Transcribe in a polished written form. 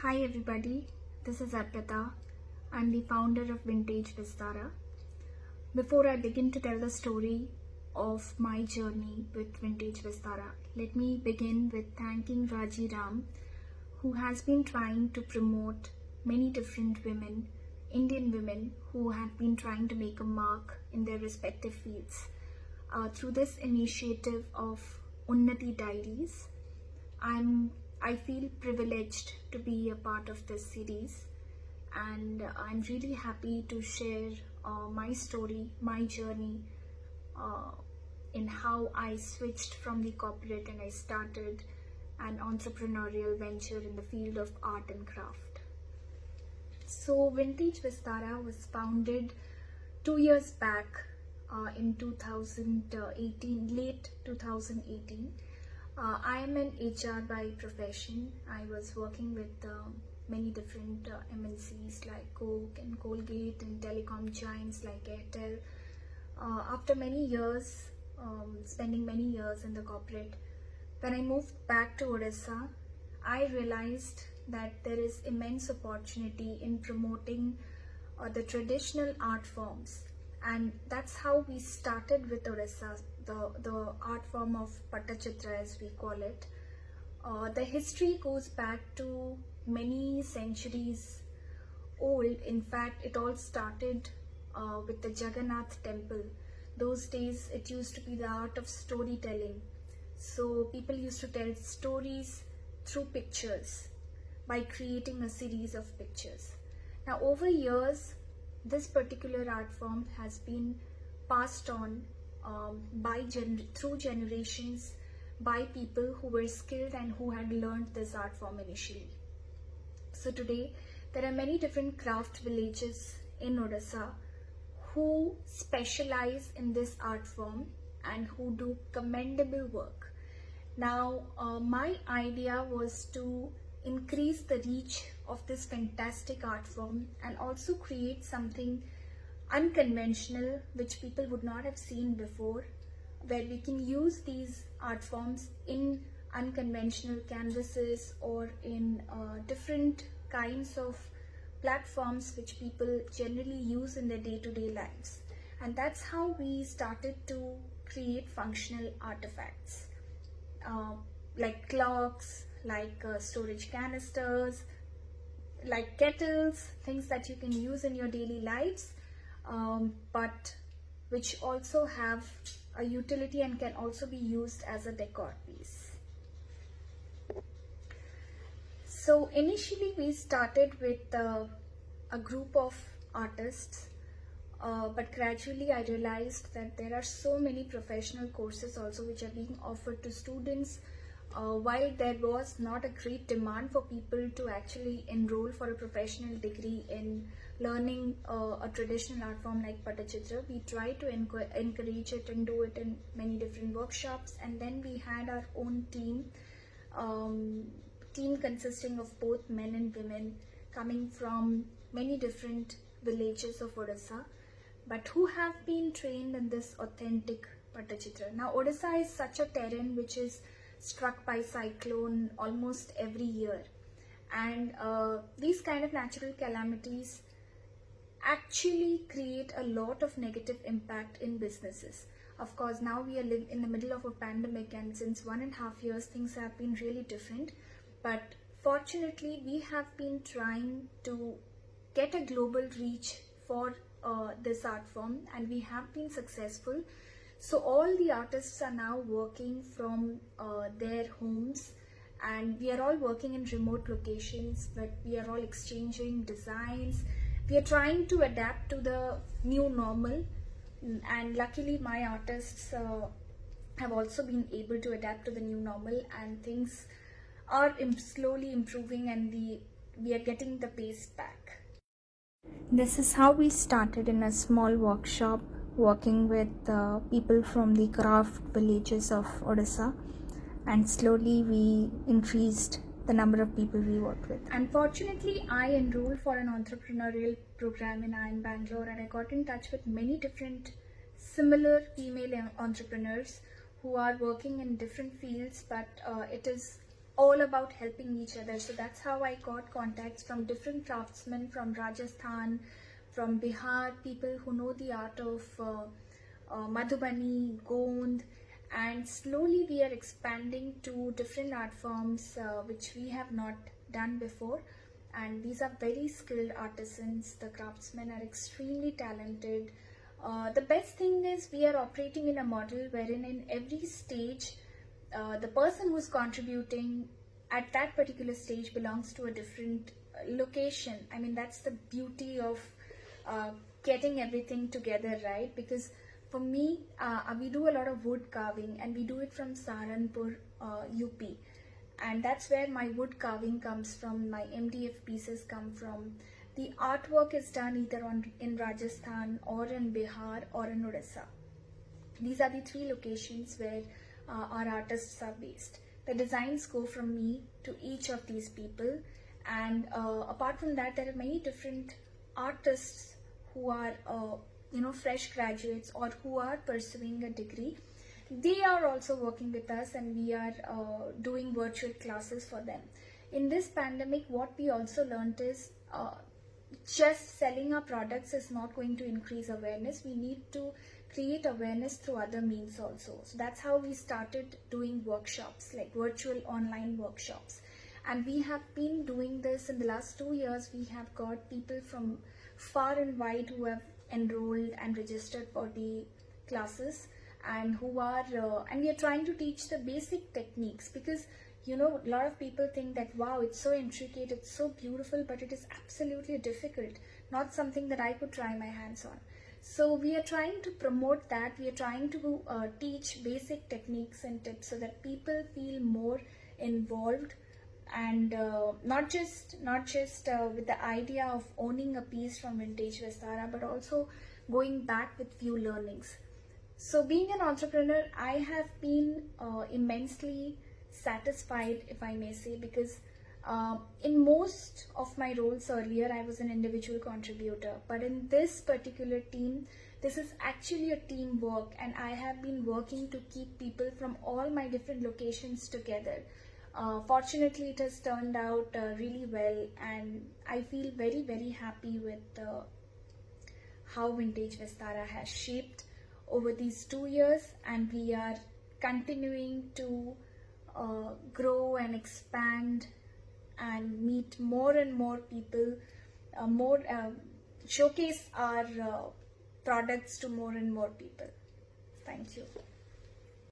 Hi everybody, this is Arpita. I'm the founder of Vintage Vistara. Before I begin to tell the story of my journey with Vintage Vistara, let me begin with thanking Raji Ram, who has been trying to promote many different women, Indian women who have been trying to make a mark in their respective fields. Through this initiative of Unnati Diaries, I feel privileged to be a part of this series, and I'm really happy to share my story, my journey in how I switched from the corporate and I started an entrepreneurial venture in the field of art and craft. So Vintage Vistara was founded 2 years back in 2018, late 2018. I am an HR by profession. I was working with many different MNCs like Coke and Colgate and telecom giants like Airtel. After many years, spending many years in the corporate, when I moved back to Odisha, I realized that there is immense opportunity in promoting the traditional art forms, and that's how we started with Odisha, the art form of Pattachitra as we call it. The history goes back to many centuries old. In fact, it all started with the Jagannath temple. Those days it used to be the art of storytelling. So people used to tell stories through pictures by creating a series of pictures. Now over years, this particular art form has been passed on through generations by people who were skilled and who had learned this art form initially. So today there are many different craft villages in Odisha who specialize in this art form and who do commendable work. Now my idea was to increase the reach of this fantastic art form and also create something unconventional which people would not have seen before, where we can use these art forms in unconventional canvases or in different kinds of platforms which people generally use in their day-to-day lives. And that's how we started to create functional artifacts like clocks, like storage canisters, like kettles, things that you can use in your daily lives, but which also have a utility and can also be used as a decor piece. So initially we started with a group of artists, but gradually I realized that there are so many professional courses also which are being offered to students. While there was not a great demand for people to actually enroll for a professional degree in learning a traditional art form like Pattachitra, we tried to encourage it and do it in many different workshops. And then we had our own team consisting of both men and women coming from many different villages of Odisha, but who have been trained in this authentic Pattachitra. Now Odisha is such a terrain which is struck by cyclone almost every year, and these kind of natural calamities actually create a lot of negative impact in businesses. Of course, now we are in the middle of a pandemic, and since 1.5 years things have been really different, but fortunately we have been trying to get a global reach for this art form, and we have been successful. So all the artists are now working from their homes, and we are all working in remote locations, but we are all exchanging designs. We are trying to adapt to the new normal, and luckily my artists have also been able to adapt to the new normal, and things are slowly improving, and we are getting the pace back. This is how we started in a small workshop, working with people from the craft villages of Odisha, and slowly we increased the number of people we worked with. Unfortunately, I enrolled for an entrepreneurial program in IIM Bangalore, and I got in touch with many different similar female entrepreneurs who are working in different fields, but it is all about helping each other. So that's how I got contacts from different craftsmen from Rajasthan, from Bihar, people who know the art of Madhubani, Gond, and slowly we are expanding to different art forms which we have not done before. And these are very skilled artisans. The craftsmen are extremely talented. The best thing is we are operating in a model wherein in every stage the person who's contributing at that particular stage belongs to a different location. I mean, that's the beauty of getting everything together, right? Because for me, we do a lot of wood carving, and we do it from Saharanpur, UP. And that's where my wood carving comes from, my MDF pieces come from. The artwork is done either in Rajasthan or in Bihar or in Odisha. These are the three locations where our artists are based. The designs go from me to each of these people, and apart from that, there are many different artists who are fresh graduates or who are pursuing a degree. They are also working with us, and we are doing virtual classes for them. In this pandemic, what we also learned is just selling our products is not going to increase awareness. We need to create awareness through other means also. So that's how we started doing workshops, like virtual online workshops. And we have been doing this in the last 2 years. We have got people from far and wide who have enrolled and registered for the classes, and who are and we are trying to teach the basic techniques, because a lot of people think that, wow, it's so intricate, it's so beautiful, but it is absolutely difficult, not something that I could try my hands on. So we are trying to promote that. We are trying to teach basic techniques and tips so that people feel more involved, and not just with the idea of owning a piece from Vintage Vistara, but also going back with few learnings. So being an entrepreneur, I have been immensely satisfied, if I may say, because in most of my roles earlier, I was an individual contributor. But in this particular team, this is actually a teamwork, and I have been working to keep people from all my different locations together. Fortunately, it has turned out really well, and I feel very, very happy with how Vintage Vistara has shaped over these 2 years, and we are continuing to grow and expand and meet more and more people, showcase our products to more and more people. Thank you.